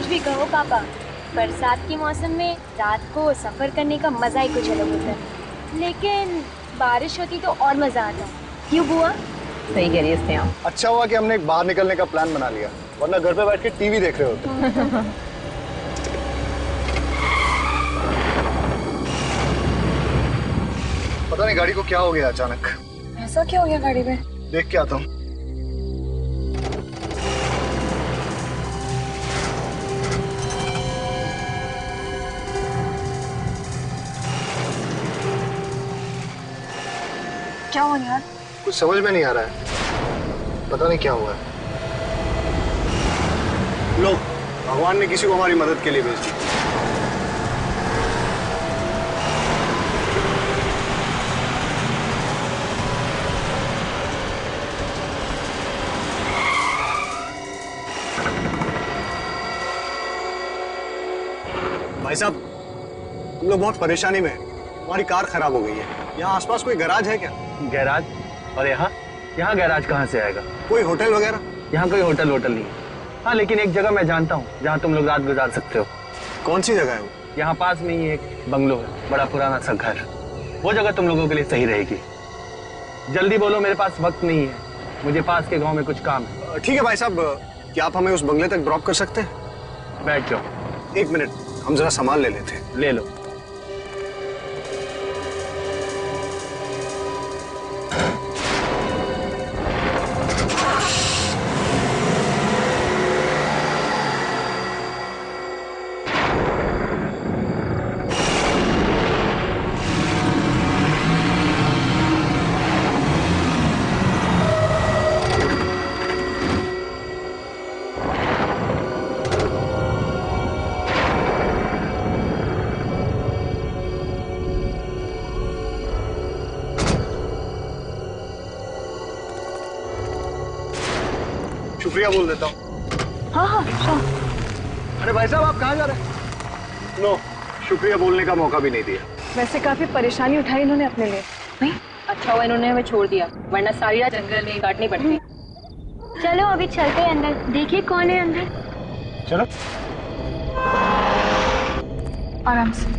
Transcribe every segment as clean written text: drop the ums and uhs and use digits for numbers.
भी कहो पापा, बरसात के मौसम में रात को सफर करने का मजा ही कुछ अलग होता है। लेकिन बारिश होती तो और मजा आता। क्यों बुआ? सही कह रही है स्नेहा। अच्छा हुआ कि हमने एक बाहर निकलने का प्लान बना लिया, वरना घर पे बैठ के टीवी देख रहे होते। पता नहीं गाड़ी को क्या हो गया अचानक। ऐसा क्या हो गया गाड़ी में? देख के आता हूँ। क्या हुआ यार? कुछ समझ में नहीं आ रहा है, पता नहीं क्या हुआ है। लो, भगवान ने किसी को हमारी मदद के लिए भेज दी। भाई साहब, हम लोग बहुत परेशानी में हैं। हमारी कार खराब हो गई है। यहाँ आसपास कोई गैराज है क्या? गैराज? और यहाँ गैराज कहाँ से आएगा? कोई होटल वगैरह? यहाँ कोई होटल नहीं है। हाँ, लेकिन एक जगह मैं जानता हूँ जहाँ तुम लोग रात गुजार सकते हो। कौन सी जगह है वो? यहाँ पास में ही एक बंगलो है, बड़ा पुराना सा घर। वो जगह तुम लोगों के लिए सही रहेगी। जल्दी बोलो, मेरे पास वक्त नहीं है, मुझे पास के गाँव में कुछ काम है। ठीक है भाई साहब, क्या आप हमें उस बंगले तक ड्रॉप कर सकते हैं? बैठ जाओ। एक मिनट, हम जरा सामान ले लेते हैं। ले लो। शुक्रिया बोल देता हूँ। हाँ, अरे भाई साहब, आप कहाँ जा रहे हैं? लो, शुक्रिया बोलने का मौका भी नहीं दिया। वैसे काफी परेशानी उठाई इन्होंने अपने लिए। नहीं, अच्छा हुआ इन्होंने हमें छोड़ दिया, वरना सारी रात जंगल में काटनी पड़ती। चलो अभी चलते हैं अंदर, देखिए कौन है अंदर। चलो। आराम से।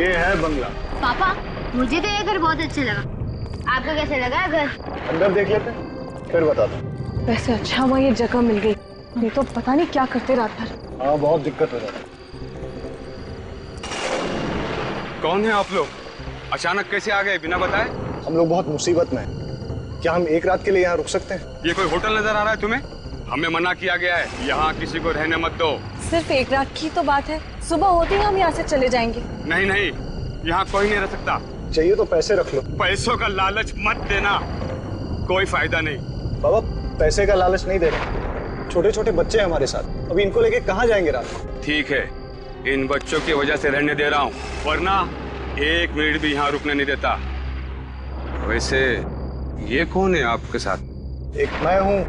ये है बंगला। पापा, मुझे तो ये घर बहुत अच्छा लगा। आपको कैसे लगा घर? अंदर देख लेते हैं, फिर बताता हूँ। वैसे अच्छा हुआ ये जगह मिल गई, नहीं तो पता नहीं क्या करते रात भर। हाँ, बहुत दिक्कत हो जाती। कौन है आप लोग? अचानक कैसे आ गए बिना बताए? हम लोग बहुत मुसीबत में हैं। क्या हम एक रात के लिए यहाँ रुक सकते हैं? ये कोई होटल नजर आ रहा है तुम्हें? हमें मना किया गया है, यहाँ किसी को रहने मत दो। सिर्फ एक रात की तो बात है, सुबह होते ही हम यहाँ से चले जाएंगे। नहीं नहीं, यहाँ कोई नहीं रह सकता। चाहिए तो पैसे रख लो। पैसों का लालच मत देना, कोई फायदा नहीं। बाबा, पैसे का लालच नहीं दे रहे। छोटे छोटे बच्चे हैं हमारे साथ, अभी इनको लेके कहाँ जाएंगे रात को? ठीक है, इन बच्चों की वजह से रहने दे रहा हूँ, वरना एक मिनट भी यहाँ रुकने नहीं देता। वैसे ये कौन है आपके साथ? एक मैं हूँ,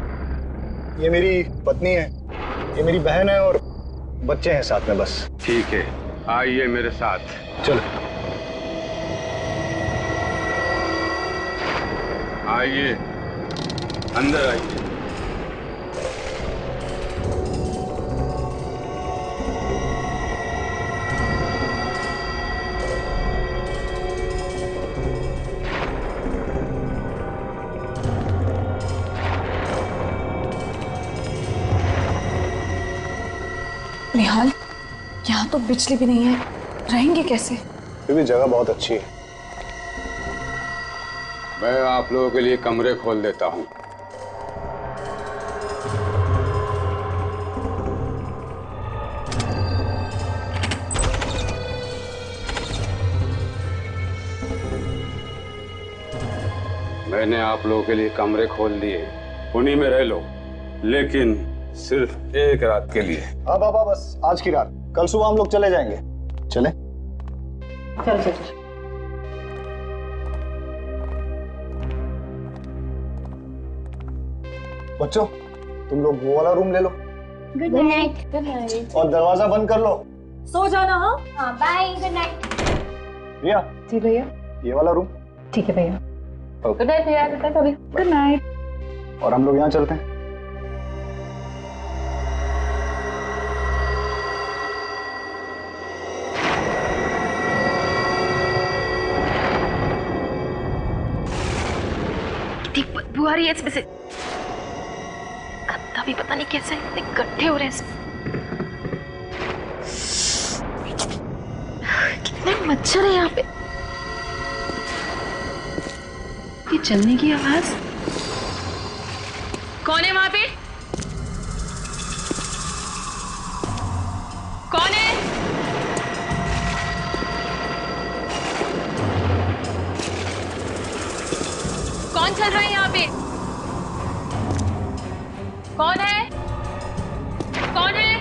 ये मेरी पत्नी है, ये मेरी बहन है और बच्चे हैं साथ में बस। ठीक है, आइए मेरे साथ। चलो आइए, अंदर आइए। निहाल, यहाँ तो बिजली भी नहीं है, रहेंगे कैसे? फिर भी जगह बहुत अच्छी है। मैं आप लोगों के लिए कमरे खोल देता हूँ। मैंने आप लोगों के लिए कमरे खोल दिए, उन्हीं में रह लो, लेकिन सिर्फ एक रात के लिए। हाँ बाबा, बस आज की रात, कल सुबह हम लोग चले जाएंगे। चले? चल चल चल। बच्चों, तुम लोग वो वाला रूम ले लो। Good night. Good night. और दरवाजा बंद कर लो। सो जाना। हाँ हाँ, बाय। Good night. रिया, जी भैया। ये वाला रूम। ठीक है भैया। ओके। गुड नाइट भैया। गुड नाइट अभी। Good night. और हम लोग यहाँ चलते हैं। बहुत ही बदबू आ रही है इसमें से। गंदा भी पता नहीं कैसे इतने गड्ढे हो रहे हैं इसमें। कितने मच्छर है यहाँ पे। ये चलने की आवाज। कौन है वहां पे? कौन है? कौन चल रहा है यहाँ पे? कौन है? कौन है?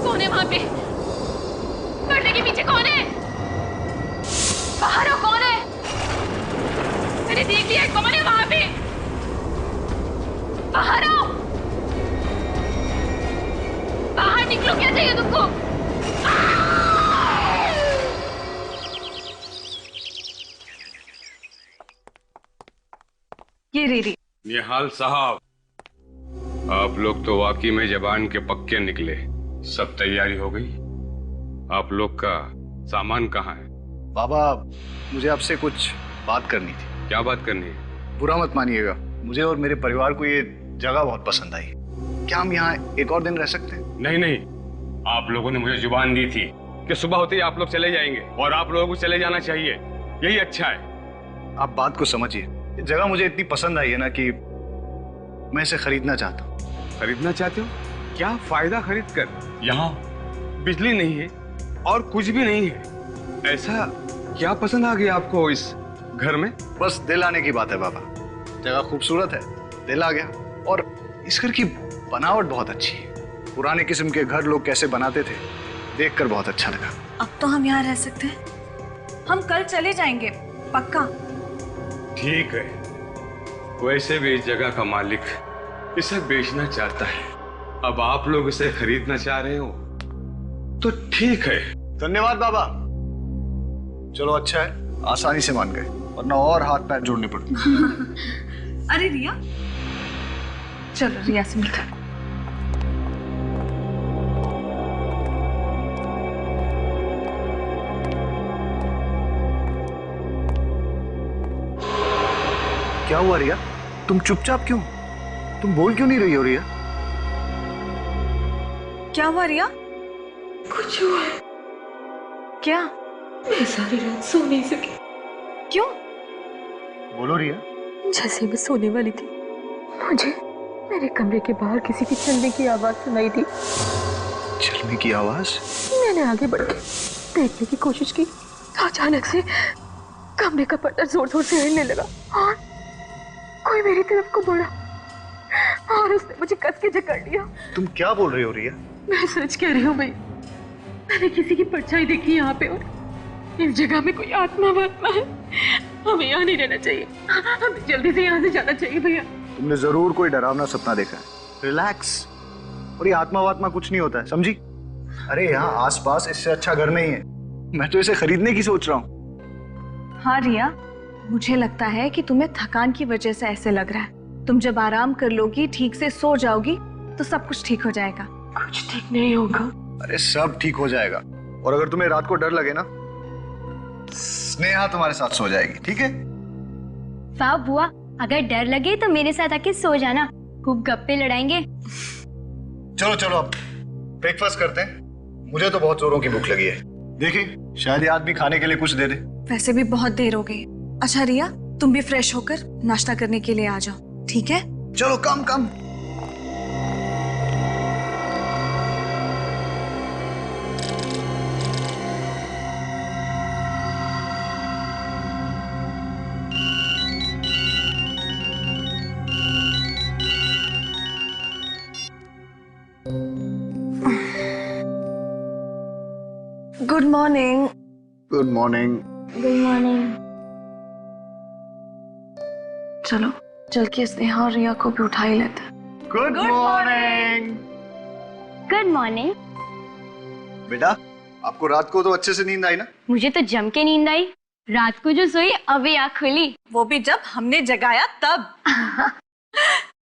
कौन है वहां पे? पर्दे के पीछे कौन है? बाहर हो, कौन है? मैंने देख लिया, कौन है वहां पे? बाहर आओ, बाहर निकलो, क्या चाहिए तुमको? ये रेडी। निहाल साहब, आप लोग तो वाकई में जबान के पक्के निकले। सब तैयारी हो गई? आप लोग का सामान कहाँ है? बाबा, मुझे आपसे कुछ बात करनी थी। क्या बात करनी है? बुरा मत मानिएगा, मुझे और मेरे परिवार को ये जगह बहुत पसंद आई। क्या हम यहाँ एक और दिन रह सकते हैं? नहीं नहीं, आप लोगों ने मुझे जुबान दी थी कि सुबह होते ही आप लोग चले जाएंगे, और आप लोगों को चले जाना चाहिए, यही अच्छा है। आप बात को समझिए, ये जगह मुझे इतनी पसंद आई है ना कि मैं इसे खरीदना चाहता हूँ। खरीदना चाहते हो? क्या फायदा खरीद कर? यहाँ बिजली नहीं है और कुछ भी नहीं है। ऐसा क्या पसंद आ गया आपको इस घर में? बस दिल आने की बात है बाबा। जगह खूबसूरत है, दिल आ गया। और इस घर की बनावट बहुत अच्छी है। पुराने किस्म के घर लोग कैसे बनाते थे, देखकर बहुत अच्छा लगा। अब तो हम यहाँ रह सकते हैं। हम कल चले जाएंगे, पक्का। ठीक है, वैसे भी इस जगह का मालिक इसे बेचना चाहता है। अब आप लोग इसे खरीदना चाह रहे हो तो ठीक है। धन्यवाद बाबा। चलो अच्छा है, आसानी से मान गए, वरना और हाथ पैर जोड़ने पड़ते। अरे रिया, चलो रिया से मिलते हैं। क्या हुआ रिया? तुम चुपचाप क्यों? तुम बोल क्यों नहीं रही हो रिया? क्या हुआ रिया? कुछ हुआ है। क्या? मैं सारी रात सो नहीं सकी। क्यों? बोलो रिया। जैसे मैं सोने वाली थी, मुझे मेरे कमरे के बाहर किसी की चलने की आवाज सुनाई दी। चलने की आवाज? मैंने आगे बढ़ के देखने की कोशिश की तो अचानक से कमरे का पर्दा जोर जोर से हिलने लगा और कोई मेरी तरफ को बढ़ा और उसने मुझे कस के जकड़ लिया। तुम क्या बोल रही हो रिया? मैं सच कह रही हूँ भाई, मैंने किसी की परछाई देखी यहाँ पे और इस जगह में कोई आत्मा वात्मा है। हमें यहाँ नहीं रहना चाहिए, हमें जल्दी से यहाँ से जाना चाहिए भैया। तुमने जरूर कोई डरावना सपना देखा है। रिलैक्स। और ये आत्मा वात्मा कुछ नहीं होता है, समझी? अरे यहाँ आसपास इससे अच्छा घर नहीं है। मैं तो इसे खरीदने की सोच रहा हूँ। हाँ रिया, मुझे लगता है कि तुम्हें थकान की वजह से ऐसे लग रहा है। तुम जब आराम कर लोगी, ठीक से सो जाओगी, तो सब कुछ ठीक हो जाएगा। कुछ ठीक नहीं होगा। अरे सब ठीक हो जाएगा। और अगर तुम्हें रात को डर लगे ना, स्नेहा तुम्हारे साथ सो जाएगी, ठीक है? वाह बुआ, अगर डर लगे तो मेरे साथ आके सो जाना, खूब गप्पे लड़ाएंगे। चलो चलो अब ब्रेकफास्ट करते हैं। मुझे तो बहुत जोरों की भूख लगी है। देखिए, शायद ये आदमी खाने के लिए कुछ दे दे। वैसे भी बहुत देर हो गई। अच्छा रिया, तुम भी फ्रेश होकर नाश्ता करने के लिए आ जाओ, ठीक है? चलो come come. Good morning. Good morning. Good morning. चलो चल के स्नेहा और रिया को भी उठा ही लेते हैं। Good morning. Good morning. बेटा, आपको रात को तो अच्छे से नींद आई ना? मुझे तो जम के नींद आई। रात को जो सोई अभी आँख खुली, वो भी जब हमने जगाया तब।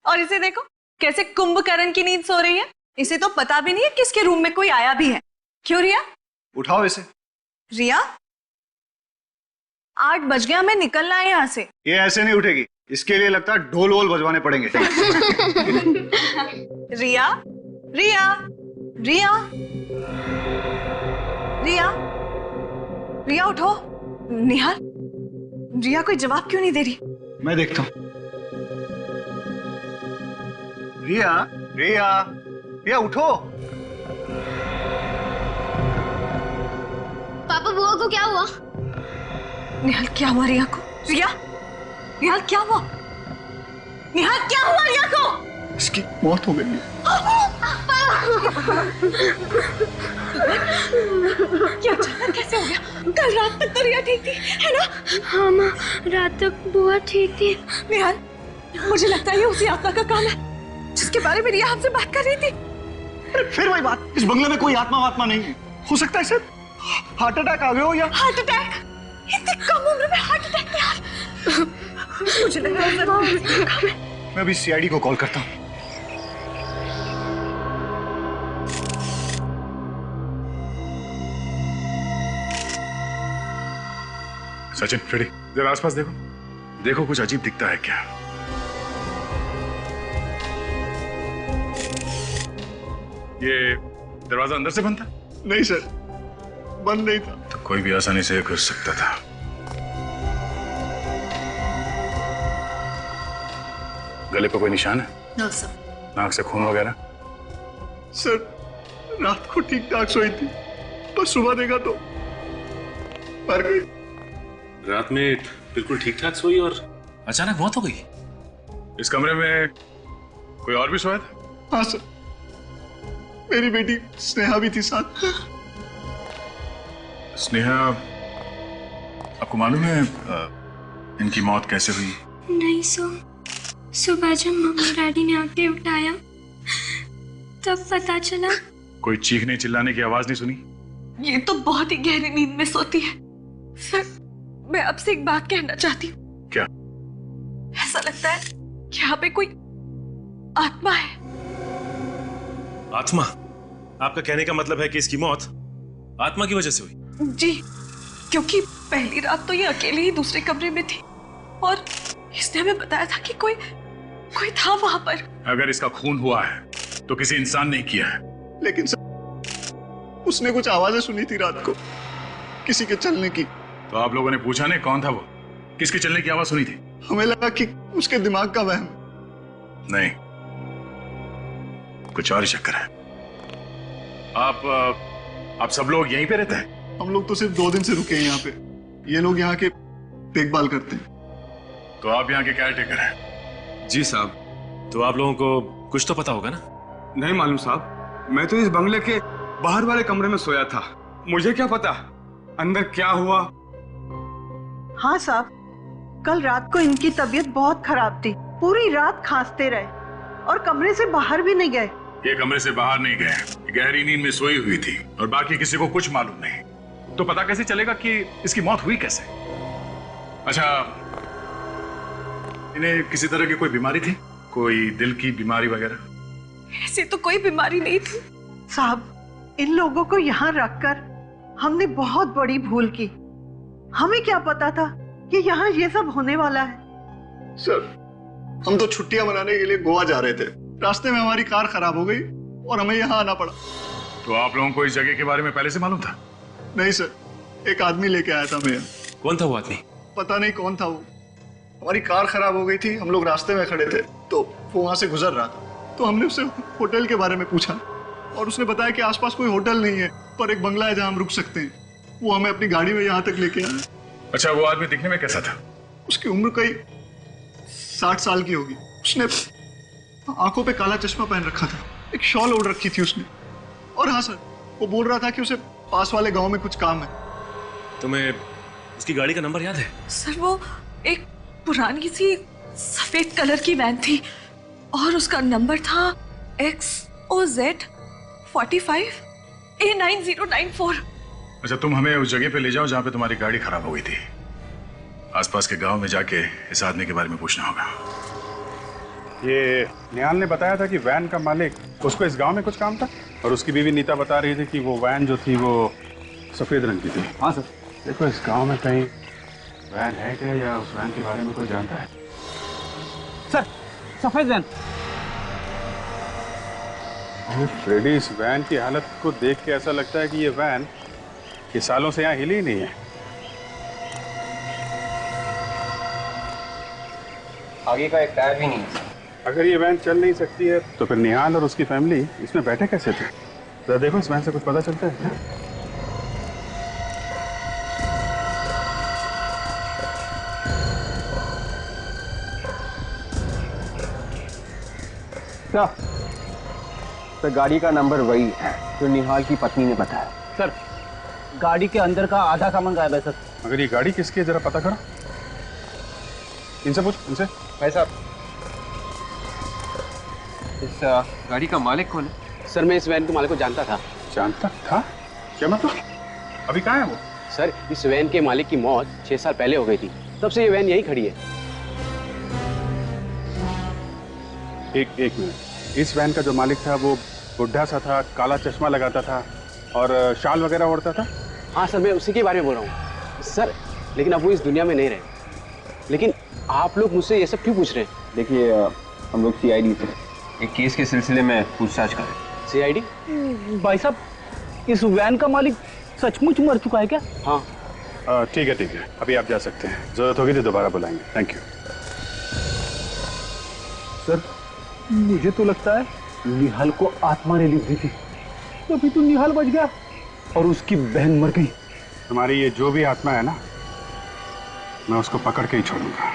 और इसे देखो कैसे कुंभकर्ण की नींद सो रही है। इसे तो पता भी नहीं है किसके रूम में कोई आया भी है। क्यों रिया? उठाओ इसे। रिया 8 बज गया, हमें निकलना है यहाँ से। ये ऐसे नहीं उठेगी, इसके लिए लगता है ढोल वोल बजवाने पड़ेंगे। रिया रिया रिया रिया रिया उठो। निहाल, रिया कोई जवाब क्यों नहीं दे रही? मैं देखता हूँ। रिया रिया रिया उठो। पापा बुआ को क्या हुआ? निहाल क्या हुआ रिया को? रिया निहाल क्या हुआ? निहाल क्या हुआ रिया को? इसकी मौत हो गई है। क्या अचानक कैसे हो गया? कल रात तक तो रिया ठीक थी, है ना? हाँ माँ, रात तक बुआ ठीक थी। निहाल, मुझे लगता है ये उसी आत्मा का काम है जिसके बारे में रिया हमसे बात कर रही थी। अरे फिर वही बात, इस बंगले में कोई आत्मा नहीं है। हो सकता है सर हार्ट अटैक आ गया हो, या हार्ट अटैक? इतनी कम उम्र में हार्ट अटैक? यार मुझे लगता है मैं अभी सीआईडी को कॉल करता हूँ। सचिन, फ्रेडी, जरा आसपास देखो, देखो कुछ अजीब दिखता है क्या? ये दरवाजा अंदर से बंद था? नहीं सर, बंद नहीं था। तो कोई भी आसानी से घुस सकता था। गले पे कोई निशान है? No sir. नाक से खून वगैरह? सर रात को ठीक ठाक सोई थी, पर सुबह देखा तो मर गई। रात में बिल्कुल ठीक ठाक सोई और अचानक मौत हो गई। इस कमरे में कोई और भी सोया था? हाँ सर, मेरी बेटी स्नेहा भी थी साथ। स्नेहा, आपको मालूम है इनकी मौत कैसे हुई? नहीं सर, सुबह जब मम्मी डैडी ने आके उठाया तब पता चला। कोई चीखने चिल्लाने की आवाज नहीं सुनी? ये तो बहुत ही गहरी नींद में सोती है। सर, मैं आपसे एक बात कहना चाहती हूँ। क्या? ऐसा लगता है कि यहाँ पे कोई आत्मा है। आत्मा? आपका कहने का मतलब है कि इसकी मौत आत्मा की वजह से हुई? जी, क्योंकि पहली रात तो ये अकेले ही दूसरे कमरे में थी और इसने हमें बताया था कि कोई था वहां पर। अगर इसका खून हुआ है तो किसी इंसान ने किया है। लेकिन सर उसने कुछ आवाजें सुनी थी रात को, किसी के चलने की। तो आप लोगों ने पूछा नहीं कौन था वो? किसके चलने की आवाज सुनी थी? हमें लगा कि उसके दिमाग का वहम। नहीं, कुछ और ही चक्कर है। आप सब लोग यहीं पे रहते हैं? हम लोग तो सिर्फ 2 दिन से रुके हैं यहाँ पे। ये लोग यहाँ के देखभाल करते हैं। तो आप यहाँ के केयरटेकर हैं? जी साहब। तो आप लोगों को कुछ तो पता होगा ना? नहीं मालूम साहब, मैं तो इस बंगले के बाहर वाले कमरे में सोया था। मुझे क्या पता अंदर क्या हुआ। हाँ साहब, कल रात को इनकी तबीयत बहुत खराब थी, पूरी रात खांसते रहे और कमरे से बाहर भी नहीं गए। ये कमरे से बाहर नहीं गए, गहरी नींद में सोई हुई थी और बाकी किसी को कुछ मालूम नहीं। तो पता कैसे चलेगा कि इसकी मौत हुई कैसे? अच्छा, इन्हें किसी तरह की कोई बीमारी थी? कोई दिल की बीमारी वगैरह? ऐसी तो कोई बीमारी नहीं थी साहब। इन लोगों को यहाँ रखकर हमने बहुत बड़ी भूल की। हमें क्या पता था कि यहाँ ये सब होने वाला है। सर हम तो छुट्टियां मनाने के लिए गोवा जा रहे थे, रास्ते में हमारी कार खराब हो गई और हमें यहाँ आना पड़ा। तो आप लोगों को इस जगह के बारे में पहले से मालूम था? नहीं सर, एक आदमी लेके आया था हमें। कौन था वो आदमी? पता नहीं कौन था वो। हमारी कार खराब हो गई थी, हम लोग रास्ते में खड़े थे तो वो वहां से गुजर रहा था। तो हमने उससे होटल के बारे में पूछा और उसने बताया कि आसपास कोई होटल नहीं है, पर एक बंगला है जहां हम रुक सकते हैं। वो हमें अपनी गाड़ी में यहाँ तक लेके आया। अच्छा, वो आदमी दिखने में कैसा था? उसकी उम्र कई 60 साल की होगी। उसने आंखों पे काला चश्मा पहन रखा था, एक शॉल ओढ़ रखी थी उसने। और हाँ सर, वो बोल रहा था कि उसे पास वाले गांव में कुछ काम है। तुम्हें उसकी गाड़ी का नंबर याद है? सर, वो एक पुरानी सी सफेद कलर की वैन थी और उसका नंबर था XOZ 45 A9094। अच्छा, तुम हमें उस जगह पे ले जाओ जहां पे तुम्हारी गाड़ी खराब हो गई थी। आसपास के गांव में जाके इस आदमी के बारे में पूछना होगा। ये निहाल ने बताया था कि वैन का मालिक, उसको इस गांव में कुछ काम था और उसकी बीवी नीता बता रही थी कि वो वैन जो थी वो सफेद रंग की थी। हाँ सर। देखो इस गांव में कहीं वैन है क्या या उस वैन के बारे में कोई जानता है? सर सफेद वैन। फ्रेडी, इस वैन की हालत को देख के ऐसा लगता है कि ये वैन कि सालों से यहाँ हिली ही नहीं है। आगे का एक टायर भी नहीं है। अगर ये वैन चल नहीं सकती है तो फिर निहाल और उसकी फैमिली इसमें बैठे कैसे थे? जरा देखो इस वैन से कुछ पता चलता है क्या? क्या? तो गाड़ी का नंबर वही है जो निहाल की पत्नी ने बताया। सर गाड़ी के अंदर का आधा सामान गायब है सर। अगर ये गाड़ी किसकी है जरा पता करो। इनसे पूछ, इनसे। भाई साहब, इस गाड़ी का मालिक कौन है? सर मैं इस वैन के मालिक को जानता था। जानता था? क्या मतलब? अभी कहाँ है वो? सर इस वैन के मालिक की मौत 6 साल पहले हो गई थी, तब से ये वैन यहीं खड़ी है। एक मिनट, इस वैन का जो मालिक था वो बुढ़ा सा था, काला चश्मा लगाता था और शाल वगैरह ओढ़ता था? हाँ सर मैं उसी के बारे में बोल रहा हूँ सर, लेकिन अब वो इस दुनिया में नहीं रहे। लेकिन आप लोग मुझसे ये सब क्यों पूछ रहे हैं? देखिए हम लोग CID से एक केस के सिलसिले में पूछताछ करें। CID? भाई साहब इस वैन का मालिक सचमुच मर चुका है क्या? हाँ ठीक है, अभी आप जा सकते हैं। जरूरत होगी तो दोबारा बुलाएंगे। Thank you. सर मुझे तो लगता है निहाल को आत्मा ने लिख दी थी, तभी तो निहाल बच गया और उसकी बहन मर गई। तुम्हारी ये जो भी आत्मा है ना, मैं उसको पकड़ के ही छोड़ूंगा।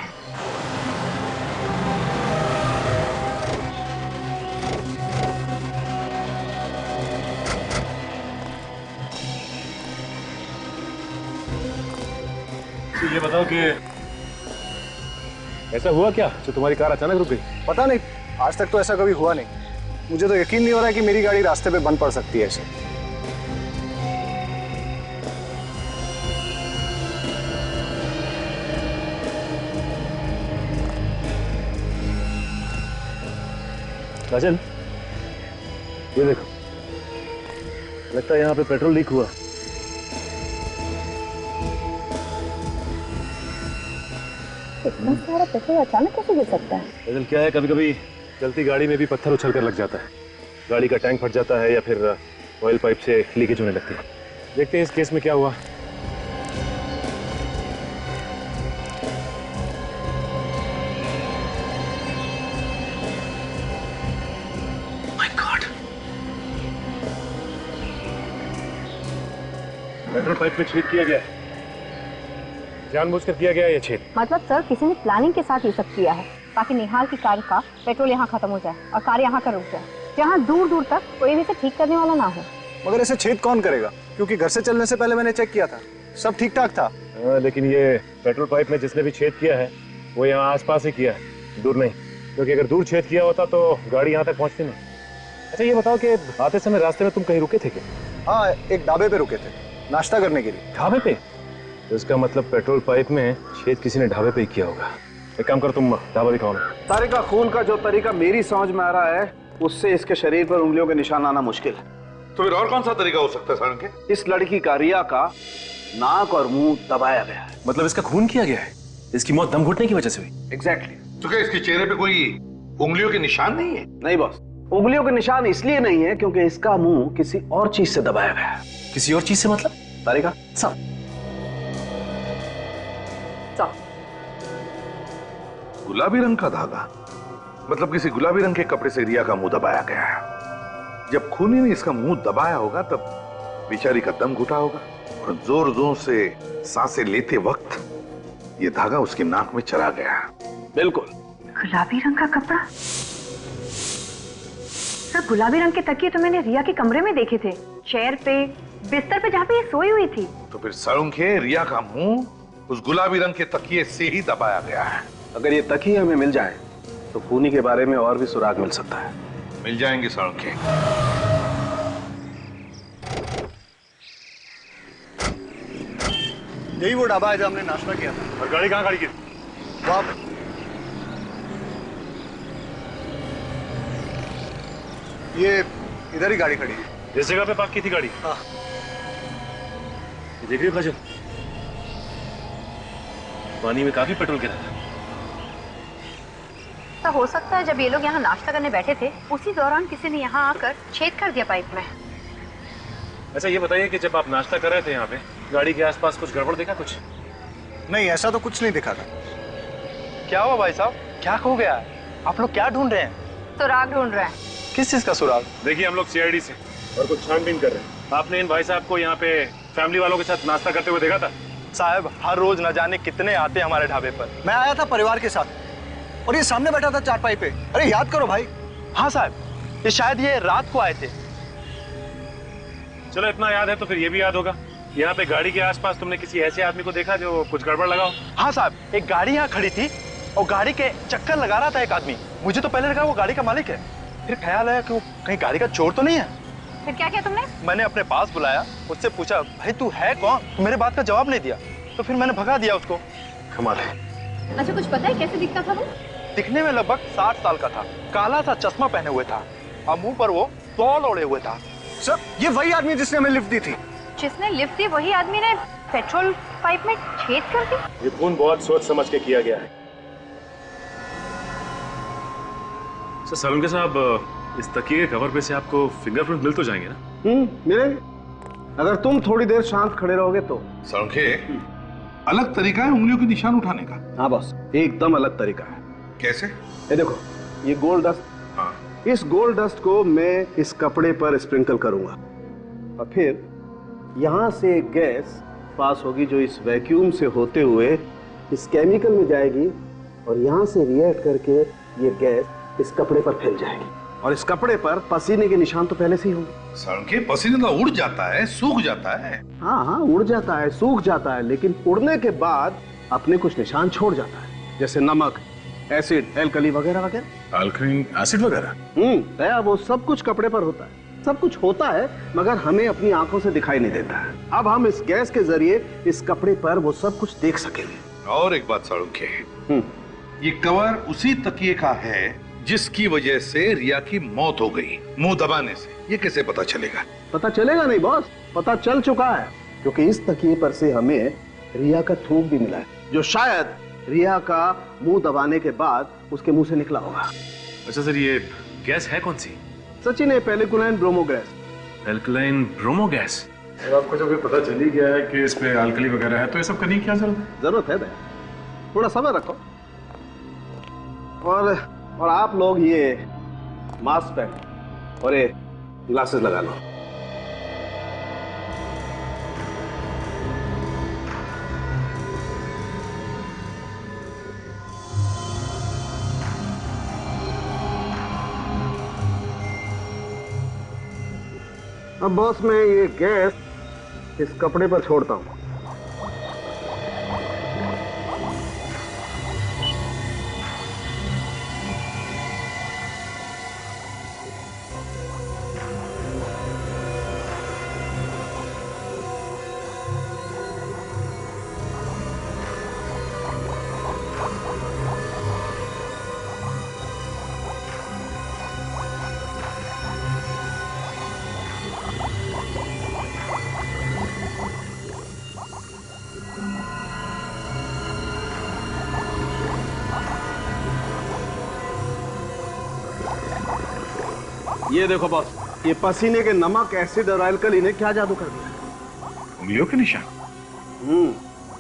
ये बताओ कि ऐसा हुआ क्या जो तुम्हारी कार अचानक रुक गई? पता नहीं, आज तक तो ऐसा कभी हुआ नहीं। मुझे तो यकीन नहीं हो रहा है कि मेरी गाड़ी रास्ते पे बंद पड़ सकती है ऐसे। राजन ये देखो, लगता है यहाँ पे पेट्रोल लीक हुआ। इतना सारा पेट्रोल अचानक कैसे गिर सकता है? राजन क्या है, कभी कभी चलती गाड़ी में भी पत्थर उछल कर लग जाता है, गाड़ी का टैंक फट जाता है या फिर ऑयल पाइप से लीकेज होने लगती है। देखते हैं इस केस में क्या हुआ। पेट्रोल पाइप में छेद किया गया है, जानबूझकर किया गया है ये छेद। मतलब सर किसी ने प्लानिंग के साथ ये सब किया है ताकि निहाल की कार का पेट्रोल यहाँ खत्म हो जाए और कार यहाँ कर रुक जाए, जहाँ दूर दूर तक कोई भी इसे ठीक करने वाला ना हो। मगर ऐसे छेद कौन करेगा? क्योंकि घर से चलने से पहले मैंने चेक किया था, सब ठीक ठाक था। लेकिन ये पेट्रोल पाइप में जिसने भी छेद किया है वो यहाँ आसपास ही किया है, दूर नहीं। क्योंकि अगर दूर छेद किया होता तो गाड़ी यहाँ तक पहुँचती नहीं। अच्छा ये बताओ कि आते समय रास्ते में तुम कहीं रुके थे क्या? हाँ, एक ढाबे पे रुके थे नाश्ता करने के लिए। ढाबे पे? तो इसका मतलब पेट्रोल पाइप में छेद किसी ने ढाबे पे ही किया होगा। एक काम करो, तुम ढाबा दिखाओ ना। तारिका खून का जो तरीका मेरी समझ में आ रहा है उससे इसके शरीर पर उंगलियों के निशान आना मुश्किल है। तो फिर और कौन सा तरीका हो सकता है सारंग के? इस लड़की का रिया का नाक और मुंह दबाया गया है। मतलब इसका खून किया गया है, इसकी मौत दम घुटने की वजह से हुई? एग्जैक्टली। तो क्या इसके चेहरे पे कोई उंगलियों के निशान नहीं है? नहीं बॉस, उंगलियों के निशान इसलिए नहीं है क्योंकि इसका मुंह किसी और चीज से दबाया गया है। किसी और चीज से मतलब? तारिका गुलाबी रंग का धागा, मतलब किसी गुलाबी रंग के कपड़े से रिया का मुंह दबाया गया है। जब खूनी ने इसका मुंह दबाया होगा तब बेचारी का दम घुटा होगा और जोर जोर से सांसें लेते वक्त ये धागा उसकी नाक में चला गया। बिल्कुल। गुलाबी रंग का कपड़ा? सर गुलाबी रंग के तकिए तो मैंने रिया के कमरे में देखे थे, चेयर पे, बिस्तर पे जहाँ पे ये सोई हुई थी। तो फिर सारंगे रिया का मुंह उस गुलाबी रंग के तकिए से ही दबाया गया है। अगर ये तकिए हमें मिल जाए तो खूनी के बारे में और भी सुराग मिल सकता है। मिल जाएंगे सारंगे। यही वो ढाबा है जहाँ हमने नाश्ता किया था। और गाड़ी कहाँ खड़ी की? वहाँ पे। ये इधर ही गाड़ी खड़ी है। इस जगह पे पार्क की थी गाड़ी? हाँ। देख रही हो काजल, पानी में काफी पेट्रोल गिरा था। तो हो सकता है जब ये लोग यहाँ नाश्ता करने बैठे थे उसी दौरान किसी ने यहाँ आकर छेद कर दिया पाइप में। अच्छा ये बताइए कि जब आप नाश्ता कर रहे थे यहाँ पे गाड़ी के आसपास कुछ गड़बड़ देखा? कुछ नहीं, ऐसा तो कुछ नहीं दिखा था। क्या हुआ भाई साहब, क्या खो गया? आप लोग क्या ढूंढ रहे हैं? सुराग ढूंढ रहे हैं। किस चीज का सुराग? देखिए हम लोग सीआईडी से और कुछ छानबीन कर रहे हैं। आपने इन भाई साहब को यहाँ पे फैमिली वालों के साथ नाश्ता करते हुए देखा था? साहब हर रोज न जाने कितने आते हैं हमारे ढाबे पर। मैं आया था परिवार के साथ और ये सामने बैठा था चारपाई पे। अरे याद करो भाई। हाँ साहब, ये शायद ये रात को आए थे। चलो इतना याद है तो फिर ये भी याद होगा, यहाँ पे गाड़ी के आसपास तुमने किसी ऐसे आदमी को देखा जो कुछ गड़बड़ लगा हो? हाँ साहब, एक गाड़ी यहाँ खड़ी थी और गाड़ी के चक्कर लगा रहा था एक आदमी। मुझे तो पहले लगा वो गाड़ी का मालिक है, फिर ख्याल आया कि वो कहीं गाड़ी का चोर तो नहीं है। फिर क्या किया तुमने? मैंने अपने पास बुलाया, उससे पूछा भाई तू है कौन? तो मेरे बात का जवाब नहीं दिया, तो फिर मैंने भगा दिया उसको। कमाल है। अच्छा कुछ पता है कैसे दिखता था वो? दिखने में लगभग 60 साल का था, काला सा चश्मा पहने हुए था और मुंह पर वो तौल ओढ़े हुए था। सर ये वही आदमी जिसने हमें लिफ्ट दी थी। जिसने लिफ्ट दी वही आदमी ने पेट्रोल पाइप में छेद कर दी? ये खून बहुत सोच समझ के किया गया है। सलून साहब, इस तकिए के कवर पे से आपको फिंगरप्रिंट मिल तो जाएंगे ना? मिलेंगे, अगर तुम थोड़ी देर शांत खड़े रहोगे तो। सड़के अलग तरीका है उंगलियों के निशान उठाने का। हाँ बॉस, एकदम अलग तरीका है। कैसे? ये देखो, ये गोल्ड डस्ट। हाँ। इस गोल्ड डस्ट को मैं इस कपड़े पर स्प्रिंकल करूंगा और फिर यहां से एक गैस पास होगी जो इस वैक्यूम से होते हुए इस केमिकल में जाएगी और यहां से रिएक्ट करके ये गैस इस कपड़े पर फैल जाएगी और इस कपड़े पर पसीने के निशान तो पहले से ही होंगे। सड़के पसीने तो उड़ जाता है, सूख जाता है। हाँ हाँ, उड़ जाता है, सूख जाता है, लेकिन उड़ने के बाद अपने कुछ निशान छोड़ जाता है, जैसे नमक, एसिड, एल्कली वगैरह वगैरह। अल्कलीन एसिड वगैरह? दया, वो सब कुछ कपड़े पर होता है, सब कुछ होता है, मगर हमें अपनी आंखों से दिखाई नहीं देता है। अब हम इस गैस के जरिए इस कपड़े पर वो सब कुछ देख सकेंगे। और एक बात सड़के, ये कवर उसी तकिए का है जिसकी वजह से रिया की मौत हो गई, मुंह दबाने से। ये कैसे पता चलेगा? पता चलेगा नहीं बॉस, पता चल चुका है, क्योंकि इस तकिए पर से हमें रिया का थूक भी मिला है, जो शायद रिया का मुंह दबाने के बाद उसके मुंह से निकला होगा। अच्छा सर, ये गैस है कौन सी? सचिन, है alkaline bromo gas. Alkaline bromo gas? और आपको जब ये पता चल ही गया है कि इस पे अल्कली वगैरह है तो ये सब करने की क्या जरूरत है? जरूरत है दया, थोड़ा सब्र रखो और आप लोग ये मास्क पहनो और ये ग्लासेस लगा लो। अब बॉस, मैं ये गैस इस कपड़े पर छोड़ता हूं। ये देखो बॉस, ये पसीने के नमक, एसिड और अल्कली ने क्या जादू कर दिया। उंगलियों के निशान?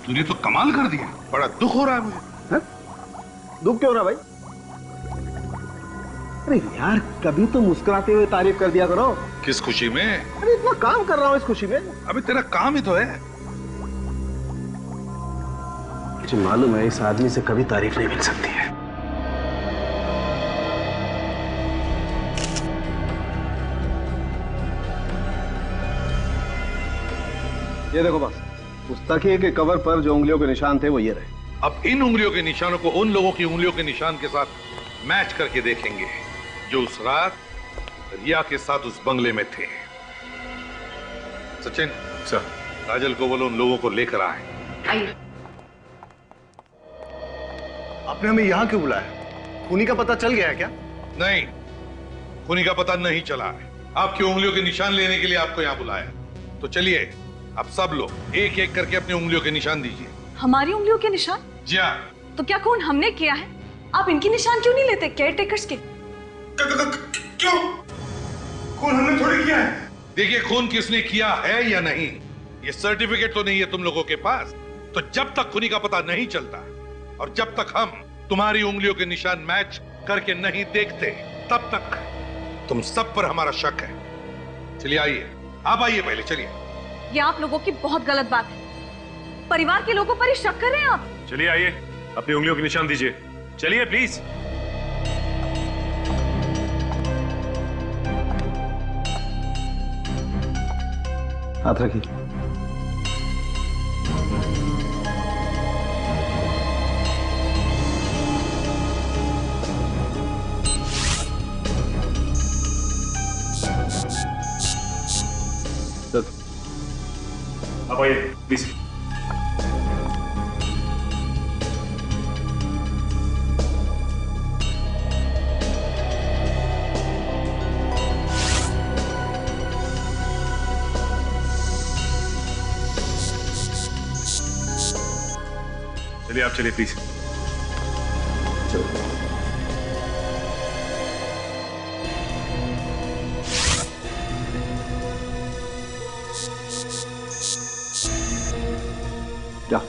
तूने तो कमाल कर दिया, बड़ा दुख हो रहा है मुझे। है? दुख क्यों हो रहा भाई? अरे यार, कभी तो मुस्कुराते हुए तारीफ कर दिया करो। किस खुशी में? अरे इतना काम कर रहा हूं इस खुशी में। अबे तेरा काम ही तो है। मुझे मालूम है इस आदमी से कभी तारीफ नहीं मिल सकती है। ये देखो बस, उस तकिए के कवर पर जो उंगलियों के निशान थे वो ये रहे। अब इन उंगलियों के निशानों को उन लोगों की उंगलियों के निशान के साथ मैच करके देखेंगे जो उस रात रिया के साथ उस बंगले में थे। सचिन सर, काजल को बोलो उन लोगों को लेकर आए। आइए। आपने हमें यहाँ क्यों बुलाया? खूनी का पता चल गया है क्या? नहीं, खूनी का पता नहीं चला है। आपकी उंगलियों के निशान लेने के लिए आपको यहाँ बुलाया। तो चलिए आप सब लोग एक एक करके अपनी उंगलियों के निशान दीजिए। हमारी उंगलियों के निशान? जी हाँ। तो क्या खून हमने किया है? आप इनकी निशान क्यों नहीं लेते, केयर टेकर्स के? क्यों? खून हमने थोड़ी किया है। देखिए, खून किसने किया है या नहीं, ये सर्टिफिकेट तो नहीं है तुम लोगों के पास। तो जब तक खूनी का पता नहीं चलता और जब तक हम तुम्हारी उंगलियों के निशान मैच करके नहीं देखते, तब तक तुम सब पर हमारा शक है। चलिए आइए, आप आइए पहले, चलिए। ये आप लोगों की बहुत गलत बात है। परिवार के लोगों पर ही शक कर रहे हैं आप। चलिए आइए, अपनी उंगलियों के निशान दीजिए। चलिए प्लीज। हाथ रखिए। आप आइए प्लीज। चलिए आप चलिए प्लीज। जा।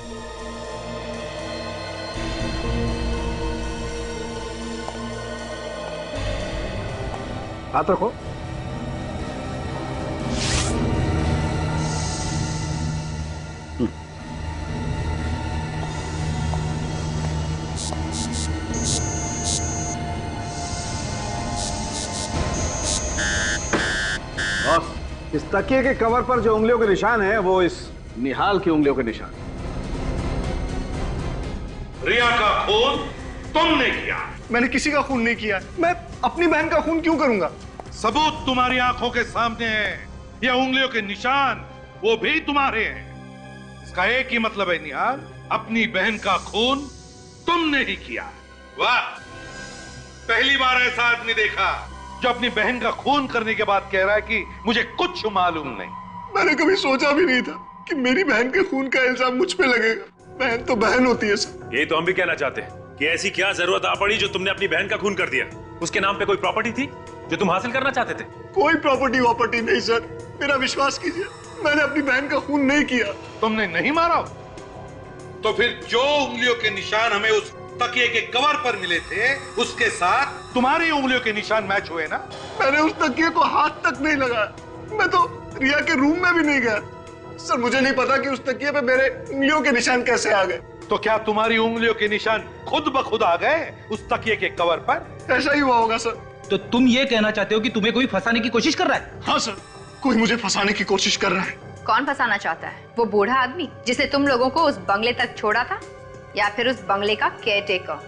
हाथ रखो। इस तकिए के कवर पर जो उंगलियों के निशान है वो इस निहाल की उंगलियों के निशान। रिया का खून तुमने किया। मैंने किसी का खून नहीं किया। मैं अपनी बहन का खून क्यों करूंगा? सबूत तुम्हारी आंखों के सामने है। ये उंगलियों के निशान वो भी तुम्हारे हैं। इसका एक ही मतलब है निहाल, अपनी बहन का खून तुमने ही किया। वाह, पहली बार ऐसा आदमी देखा जो अपनी बहन का खून करने के बाद कह रहा है कि मुझे कुछ मालूम नहीं। मैंने कभी सोचा भी नहीं था कि मेरी बहन के खून का इल्जाम मुझ पे लगेगा। बहन तो बहन होती है सर। यही तो हम भी कहना चाहते हैं कि ऐसी क्या जरूरत आ पड़ी जो तुमने अपनी बहन का खून कर दिया? उसके नाम पे कोई प्रॉपर्टी थी जो तुम हासिल करना चाहते थे? कोई प्रॉपर्टी नहीं सर, मेरा विश्वास कीजिए, मैंने अपनी बहन का खून नहीं किया। तुमने नहीं मारा? तो फिर जो उंगलियों के निशान हमें उस तकिए के कवर पर मिले थे, उसके साथ तुम्हारी उंगलियों के निशान मैच हुए ना? मैंने उस तकिए को हाथ तक नहीं लगाया। मैं तो रिया के रूम में भी नहीं गया। सर मुझे नहीं पता कि उस तकिए पे मेरे उंगलियों के निशान कैसे आ गए। तो क्या तुम्हारी उंगलियों के निशान खुद ब खुद आ गए उस तकिए के कवर पर? ऐसा ही हुआ होगा सर। तो तुम ये कहना चाहते हो कि तुम्हें कोई फंसाने की कोशिश कर रहा है? हाँ सर, कोई मुझे फंसाने की कोशिश कर रहा है। कौन फंसाना चाहता है? वो बूढ़ा आदमी जिसने तुम लोगों को उस बंगले तक छोड़ा था, या फिर उस बंगले का केयरटेकर?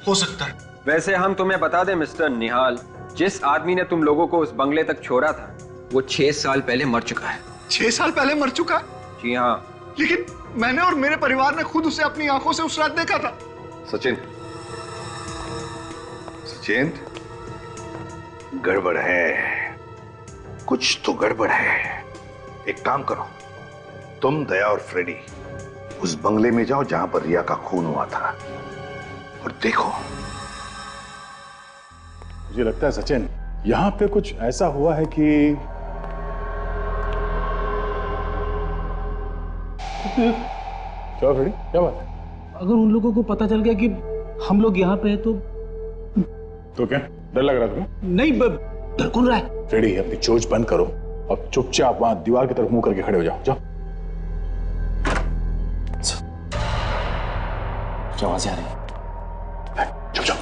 हो सकता है। वैसे हम तुम्हें बता दें मिस्टर निहाल, जिस आदमी ने तुम लोगों को उस बंगले तक छोड़ा था वो 6 साल पहले मर चुका है। 6 साल पहले मर चुका? जी हाँ। लेकिन मैंने और मेरे परिवार ने खुद उसे अपनी आंखों से उस रात देखा था। सचिन, सचिन, गड़बड़ है, कुछ तो गड़बड़ है। एक काम करो, तुम, दया और फ्रेडी उस बंगले में जाओ जहां पर रिया का खून हुआ था और देखो। मुझे लगता है सचिन, यहाँ पे कुछ ऐसा हुआ है कि क्या फ्रेडी, क्या बात है? अगर उन लोगों को पता चल गया कि हम लोग यहाँ पे हैं तो क्या डर लग रहा था? नहीं, डर कौन रहा है? फ्रेडी, अपनी चोंच बंद करो और चुपचाप वहां दीवार की तरफ मुंह करके खड़े हो जाओ। जाओ क्या आवाजें आ रही है? चुप जाओ।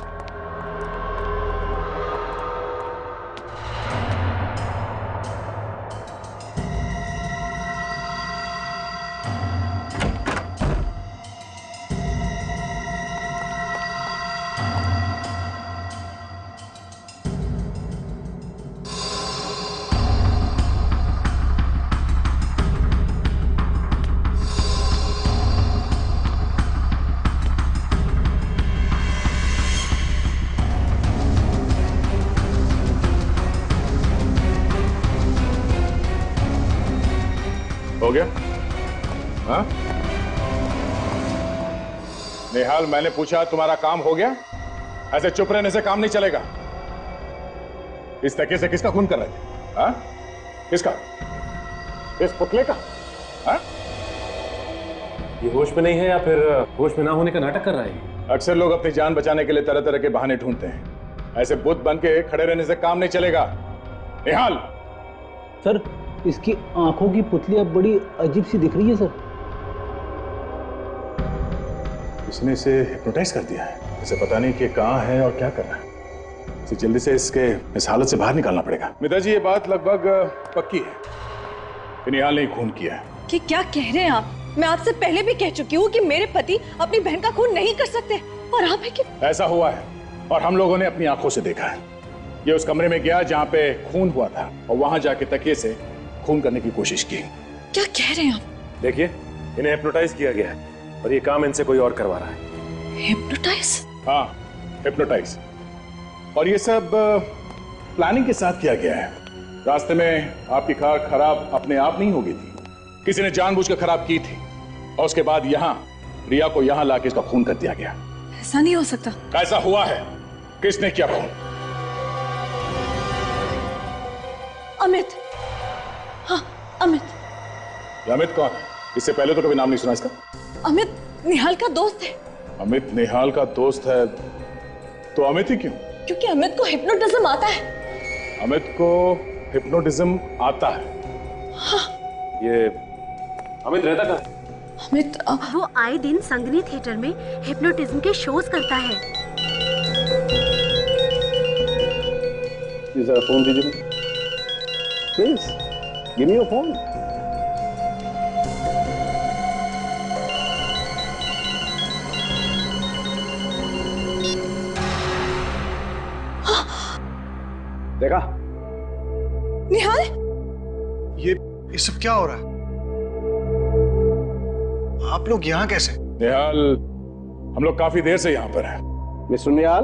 हो गया? हाँ? निहाल, मैंने पूछा तुम्हारा काम हो गया? ऐसे चुप रहने से काम नहीं चलेगा। इस तरीके से किसका खून कर रहे थे? हाँ? किसका? इस पुतले का? हाँ? ये होश में नहीं है या फिर होश में ना होने का नाटक कर रहा है? अक्सर लोग अपनी जान बचाने के लिए तरह तरह के बहाने ढूंढते हैं। ऐसे बुत बन के खड़े रहने से काम नहीं चलेगा। निहाल! सर, इसकी आंखों की पुतली अब बड़ी अजीब सी दिख रही है सर। इसने इसे हिप्नोटाइज कर दिया है। इसे पता नहीं कि कहाँ है और क्या कर रहा है। इसे जल्दी से इस हालत से बाहर निकालना पड़ेगा। मिता जी, ये बात लगभग पक्की है कि निहाल ने खून किया है। कि क्या कह रहे हैं आप? मैं आपसे पहले भी कह चुकी हूँ कि मेरे पति अपनी बहन का खून नहीं कर सकते, और आप है कि ऐसा हुआ है और हम लोगों ने अपनी आंखों से देखा है। ये उस कमरे में गया जहाँ पे खून हुआ था और वहां जाके तकिए से खून करने की कोशिश की। क्या कह रहे हैं आप? देखिए, इन्हें हिप्नोटाइज किया गया है और ये काम इनसे कोई और करवा रहा है। हिप्नोटाइज? हाँ, हिप्नोटाइज। और ये सब प्लानिंग के साथ किया गया है। रास्ते में आपकी कार खराब अपने आप नहीं हो गई थी, किसी ने जानबूझकर खराब की थी और उसके बाद यहाँ रिया को यहाँ लाके इसका खून कर दिया गया। ऐसा नहीं हो सकता। ऐसा हुआ है। किसने किया खून? अमित। हाँ, अमित। ये अमित कौन है? इससे पहले तो कभी नाम नहीं सुना इसका। अमित निहाल का दोस्त है। अमित निहाल का दोस्त है तो अमित ही क्यों? क्योंकि अमित को हिप्नोटिज्म आता है। अमित को हिप्नोटिज्म आता है? हाँ। ये अमित रहता कहाँ? अमित वो आए दिन संगनी थिएटर में हिप्नोटिज्म के शोज करता है। जरा फोन दीजिए please, give me your phone. देखा? निहाल, ये सब क्या हो रहा है? आप लोग यहाँ कैसे? निहाल, हम लोग काफी देर से यहाँ पर हैं। मिस्टर निहाल,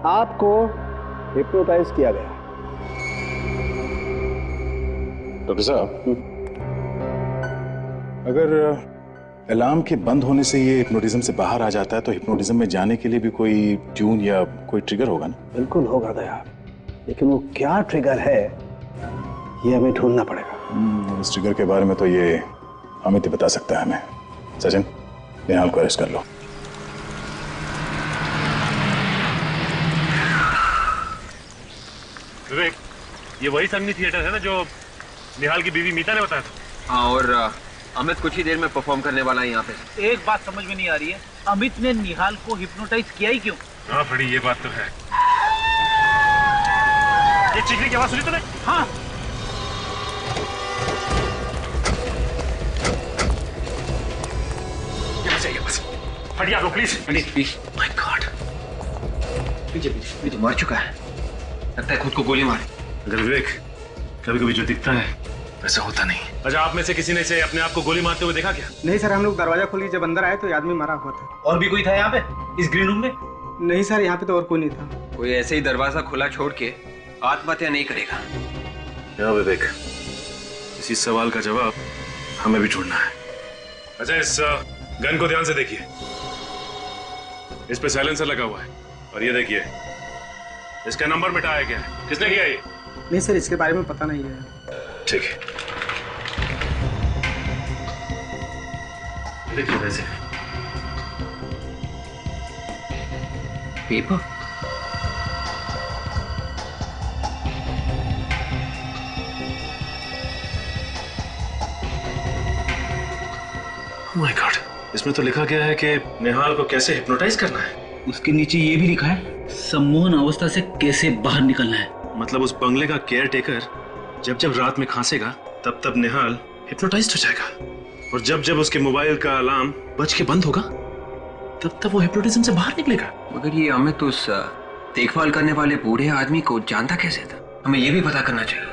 आपको हिप्नोटाइज किया गया। डॉक्टर साहब, अगर अलार्म के बंद होने से ये हिप्नोटिज्म से बाहर आ जाता है तो हिप्नोटिज्म में जाने के लिए भी कोई ट्यून या कोई ट्रिगर होगा ना? बिल्कुल होगा दया, लेकिन वो क्या ट्रिगर है ये हमें ढूंढना पड़ेगा। इस ट्रिगर के बारे में तो ये अमित ही बता सकता है हमें। सचिन, निहाल को अरेस्ट कर लो। विवेक, ये वही संगनी थिएटर है ना जो निहाल की बीवी मीता ने बताया था? हाँ, और अमित कुछ ही देर में परफॉर्म करने वाला है यहाँ पे। एक बात समझ में नहीं आ रही है, अमित ने निहाल को हिप्नोटाइज किया ही क्यों? हाँ फड़ी, ये बात तो है। ये चीखने की आवाज सुनी तूने? हाँ। ये बस फटी, आप लोग प्लीज। प्लीज। माय गॉड, पीछे मार चुका है, लगता है खुद को गोली मारी। अगर विवेक, कभी कभी जो दिखता है वैसा होता नहीं। अच्छा, आप में से किसी ने इसे अपने आप को गोली मारते हुए देखा क्या? नहीं सर, हम लोग दरवाजा खोली जब अंदर आए तो ये आदमी मारा हुआ था। और भी कोई था यहाँ पे इस ग्रीन रूम में? नहीं सर, यहाँ पे तो और कोई नहीं था। कोई ऐसे ही दरवाजा खुला छोड़ के आत्महत्या नहीं करेगा। क्या विवेक, इसी सवाल का जवाब हमें भी ढूंढना है। अच्छा, इस गन को ध्यान से देखिए, इस पे साइलेंसर लगा हुआ है और ये देखिए इसका नंबर मिटाया गया है। किसने किया ये? नहीं सर, इसके बारे में पता नहीं है। ठीक है, देखिए वैसे पेपर। माय गॉड, इसमें तो लिखा गया है कि निहाल को कैसे हिप्नोटाइज करना है। उसके नीचे ये भी लिखा है, सम्मोहन अवस्था से कैसे बाहर निकलना है। मतलब उस बंगले का केयर टेकर जब जब रात में खांसेगा तब तब निहाल हिप्नोटाइज्ड हो जाएगा, और जब जब उसके मोबाइल का अलार्म बज के बंद होगा तब तब वो हिप्नोटिज्म से बाहर निकलेगा। मगर ये अमित उस देखभाल करने वाले बूढ़े आदमी को जानता कैसे था? हमें ये भी पता करना चाहिए।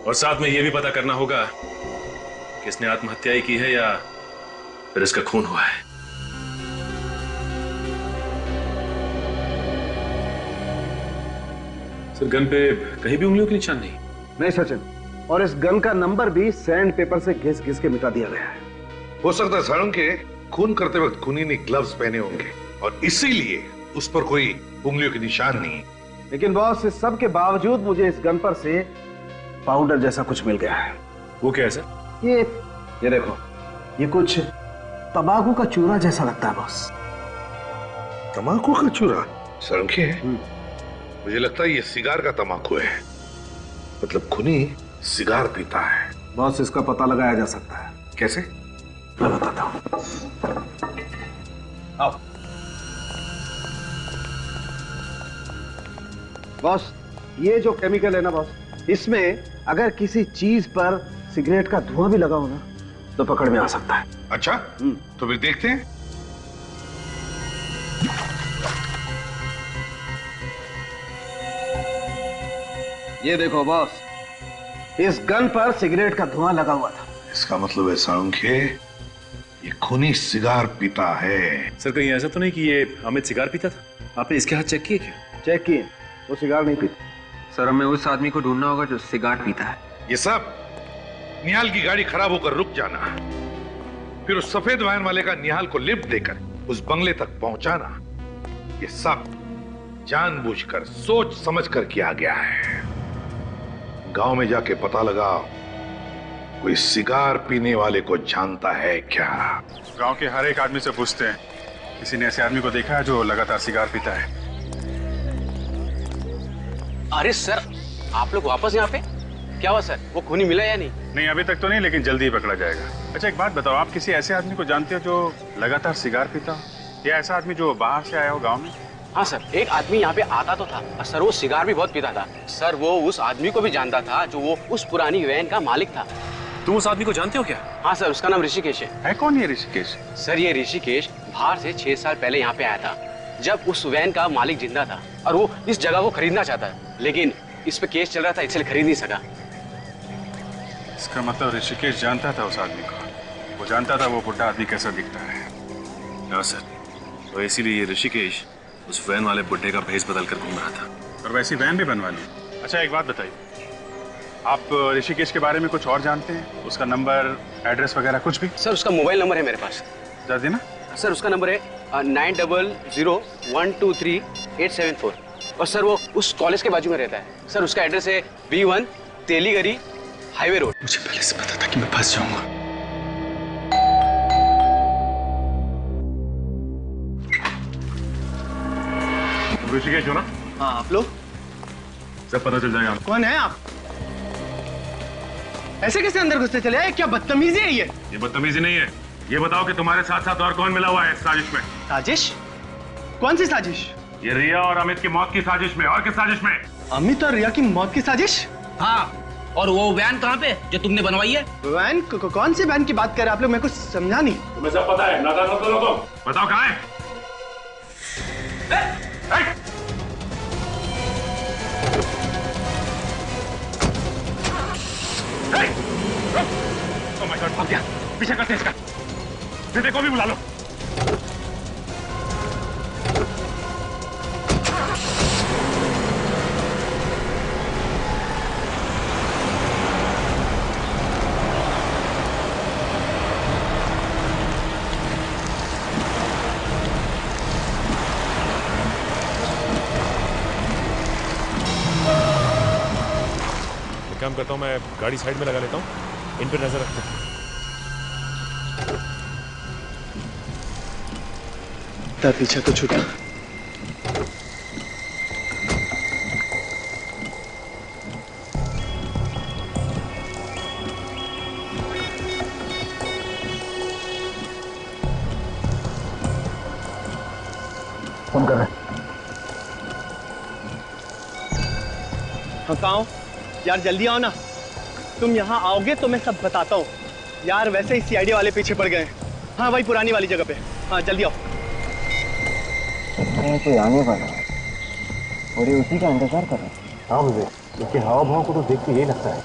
और साथ में ये भी पता करना होगा कि इसने आत्महत्या ही की है या फिर इसका खून हुआ है। सर, गन पे कहीं भी उंगलियों के निशान नहीं? नहीं सचिन, और इस गन का नंबर भी सैंड पेपर से घिस घिस के मिटा दिया गया है। हो सकता है साळुंखे खून करते वक्त खूनी ने ग्लव्स पहने होंगे और इसीलिए उस पर कोई उंगलियों के निशान नहीं। लेकिन बॉस, इस सब के बावजूद मुझे इस गन पर से पाउडर जैसा कुछ मिल गया है। वो क्या है सर? ये देखो, ये कुछ तंबाकू का चूरा जैसा लगता है बॉस। तंबाकू का चूरा? साळुंखे, मुझे लगता है ये सिगार का तंबाकू है। मतलब खूनी सिगार पीता है। बॉस, इसका पता लगाया जा सकता है। कैसे? मैं बताता हूँ। आओ बॉस, ये जो केमिकल है ना बॉस, इसमें अगर किसी चीज पर सिगरेट का धुआं भी लगा हो ना तो पकड़ में आ सकता है। अच्छा, तो फिर देखते हैं। ये देखो बॉस, इस गन पर सिगरेट का धुआं लगा हुआ था। इसका मतलब है साळुंखे ये खूनी सिगार पीता है। सर कहीं ऐसा तो नहीं कि ये अमित सिगार पीता था? आपने इसके हाथ चेक किए क्या? चेक किए, वो सिगार नहीं पीता। सर हमें उस आदमी को ढूंढना होगा जो सिगार पीता है। ये सब निहाल की गाड़ी खराब होकर रुक जाना, फिर उस सफेद वैन वाले का निहाल को लिफ्ट देकर उस बंगले तक पहुंचाना, ये सब जानबूझकर सोच समझकर किया गया है। गांव में जाके पता लगाओ कोई सिगार पीने वाले को जानता है क्या। गांव के हर एक आदमी से पूछते हैं, किसी ने ऐसे आदमी को देखा है जो लगातार सिगार पीता है? अरे सर, आप लोग वापस यहाँ पे? क्या हुआ सर, वो खूनी मिला या नहीं? नहीं, अभी तक तो नहीं, लेकिन जल्दी ही पकड़ा जाएगा। अच्छा एक बात बताओ, आप किसी ऐसे आदमी को जानते हो जो लगातार सिगार पीता हो, या ऐसा आदमी जो बाहर से आया हो गाँव में? हाँ सर, एक आदमी यहाँ पे आता तो था और सर वो सिगार भी बहुत पीता था। सर वो उस आदमी को भी जानता था जो वो उस पुरानी वैन का मालिक था। तुम उस आदमी को जानते हो क्या? हाँ सर, उसका नाम ऋषिकेश है। कौन ये ऋषिकेश? सर ये ऋषिकेश बाहर से 6 साल पहले यहाँ पे आया था, जब उस वैन का मालिक जिंदा था और वो इस जगह को खरीदना चाहता है, लेकिन इस पे केस चल रहा था इसलिए खरीद नहीं सका। इसका मतलब ऋषिकेश जानता था उस आदमी को, वो जानता था वो बुढ़ा आदमी कैसा दिखता है। हाँ सर, तो इसीलिए ये ऋषिकेश उस वैन वाले बुड्ढे का भेष बदल कर घूम रहा था। और वैसी वैन भी बनवा ली। अच्छा एक बात बताइए, आप ऋषिकेश के बारे में कुछ और जानते हैं? उसका नंबर, एड्रेस वगैरह कुछ भी? सर उसका मोबाइल नंबर है मेरे पास। जरा देना। सर उसका नंबर है 9001238874 और सर वो उस कॉलेज के बाजू में रहता है। सर उसका एड्रेस है B1 तेलीगरी हाईवे रोड। मुझे पहले से पता था कि मैं फंस जाऊंगा। ऋषिकेश हो ना? हाँ, आप लोग? सब पता चल जाएगा। कौन है आप? ऐसे कैसे अंदर घुसते चले आए? क्या बदतमीजी है ये? ये बदतमीजी नहीं है। ये बताओ कि तुम्हारे साथ साथ और कौन मिला हुआ है इस साजिश में? साजिश? कौन सी साजिश? ये रिया और अमित की मौत की साजिश में। और किस साजिश में? अमित और रिया की मौत की साजिश? हाँ, और वो वैन कहाँ पे जो तुमने बनवाई है? वैन? कौन सी वैन की बात कर रहे हैं आप लोग? मेरे को समझा नहीं। तुम्हें सब पता है, नादान मत बनो तुम। बताओ कहाँ है? Oh my God, भाग गया। पीछे करते हैं इसका। बेटे को भी बुला लो। काम करता हूँ, मैं गाड़ी साइड में लगा लेता हूँ, इन पर नजर रखता हूँ। पीछा तो छूटा। फोन कर रहे हैं। हाँ कहाँ हो? यार जल्दी आओ ना। तुम यहाँ आओगे तो मैं सब बताता हूँ। यार वैसे ही CID वाले पीछे पड़ गए। हाँ वही पुरानी वाली जगह पे। हाँ जल्दी आओ। कोई आने वाला है और ये उसी का इंतजार कर रहा है। हाँ मुझे इसके हाव भाव को तो देख के यही लगता है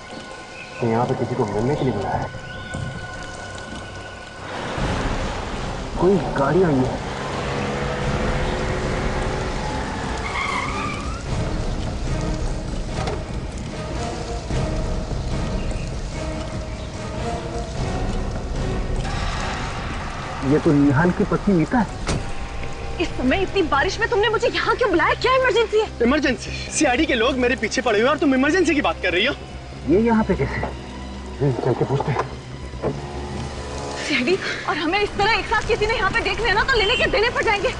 कि यहाँ पे किसी को मिलने के लिए बुलाया है। कोई गाड़ी आई है। ये तो निहाल की पत्नी मीता है। इस समय इतनी बारिश में तुमने मुझे यहाँ क्यों बुलाया? क्या इमरजेंसी है? इमरजेंसी? सीआईडी के लोग मेरे पीछे पड़े हुए और तुम इमरजेंसी की बात कर रही हो? ये यहाँ पे कैसे? चल के पूछते हैं। सीआईडी और हमें इस तरह एक साथ किसी ने यहाँ पे देख लिया ना तो लेने के देने पड़ जाएंगे।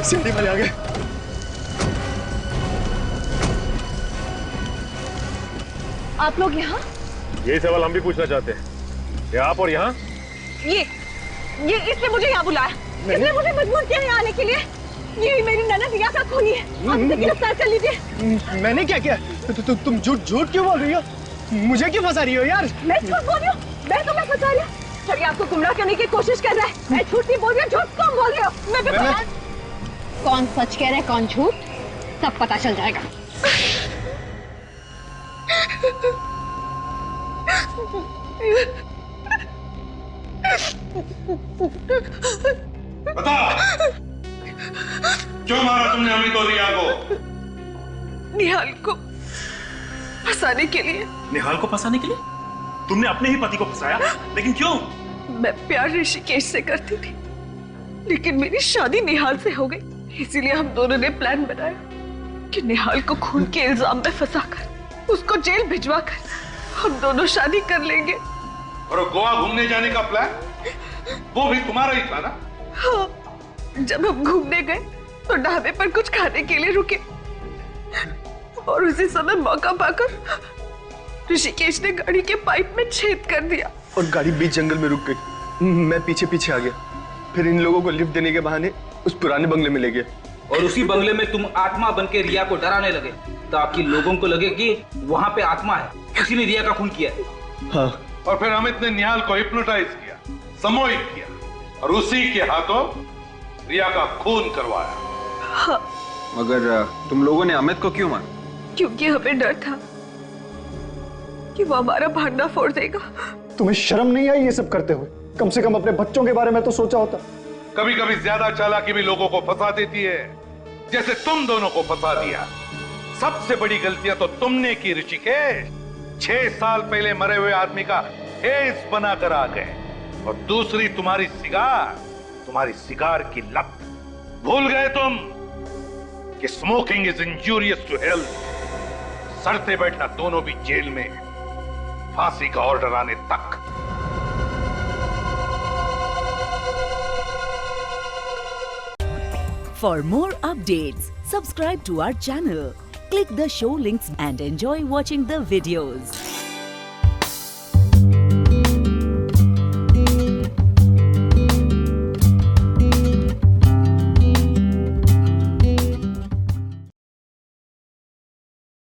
सीआईडी वाले आ गए। आप लोग यहाँ? यही सवाल हम भी पूछना चाहते हैं। क्या आप और यहाँ? ये इसने मुझे यहाँ बुलाया। इसने मुझे मजबूर किया यहाँ आने के लिए। ये मेरी ननद रिया का खूनी है। आप इसे गिरफ्तार कर लीजिए। मैंने क्या किया? तुम झूठ क्यों बोल रही हो? मुझे क्यों फंसा रही हो यार? मैं झूठ बोल रही हूँ? मैं तुम्हें फंसा रही हूँ? सर, ये आपको गुमराह करने की कोशिश कर रहा है। मैं झूठ नहीं बोल रही हूँ, झूठ कौन बोल रहे हो? कौन सच कह रहा है, कौन झूठ, सब पता चल जाएगा। बता, क्यों मारा तुमने अमित और रिया को? निहाल को फंसाने के लिए। निहाल को फंसाने के लिए? तुमने अपने ही पति को फंसाया, लेकिन क्यों? मैं प्यार ऋषिकेश से करती थी, लेकिन मेरी शादी निहाल से हो गई। इसीलिए हम दोनों ने प्लान बनाया कि निहाल को खून के इल्जाम में फंसाकर उसको जेल भिजवा कर हम दोनों शादी कर लेंगे। और गोवा घूमने जाने का प्लान वो भी तुम्हारा ही था ना? हाँ, जब हम घूमने गए तो ढाबे पर कुछ खाने के लिए रुके और उसी समय मौका पाकर ऋषिकेश ने गाड़ी के पाइप में छेद कर दिया और गाड़ी बीच जंगल में रुक गई। मैं पीछे पीछे आ गया, फिर इन लोगों को लिफ्ट देने के बहाने उस पुराने बंगले में ले गया। और उसी बंगले में तुम आत्मा बन के रिया को डराने लगे ताकि लोगों को लगे कि वहां पे आत्मा है, किसी ने रिया का खून किया है। हाँ। और फिर अमित ने निहाल को हिप्नोटाइज किया, सम्मोहित किया और उसी के हाथों रिया का खून करवाया। हाँ। मगर तुम लोगों ने अमित को क्यों मारा? क्योंकि हमें डर था कि वो हमारा भांडा फोड़ देगा। तुम्हें शर्म नहीं आई ये सब करते हुए? कम से कम अपने बच्चों के बारे में तो सोचा होता। कभी कभी ज्यादा चालाकी भी लोगों को फंसा देती है, जैसे तुम दोनों को फंसा दिया। सबसे बड़ी गलतियां तो तुमने की ऋषिकेश। 6 साल पहले मरे हुए आदमी का हेस बनाकर आ गए। और दूसरी तुम्हारी सिगार की लत। भूल गए तुम कि smoking is injurious to health. सड़ते बैठना दोनों भी जेल में, फांसी का ऑर्डर आने तक। For more updates, subscribe to our channel, click the show links and enjoy watching the videos.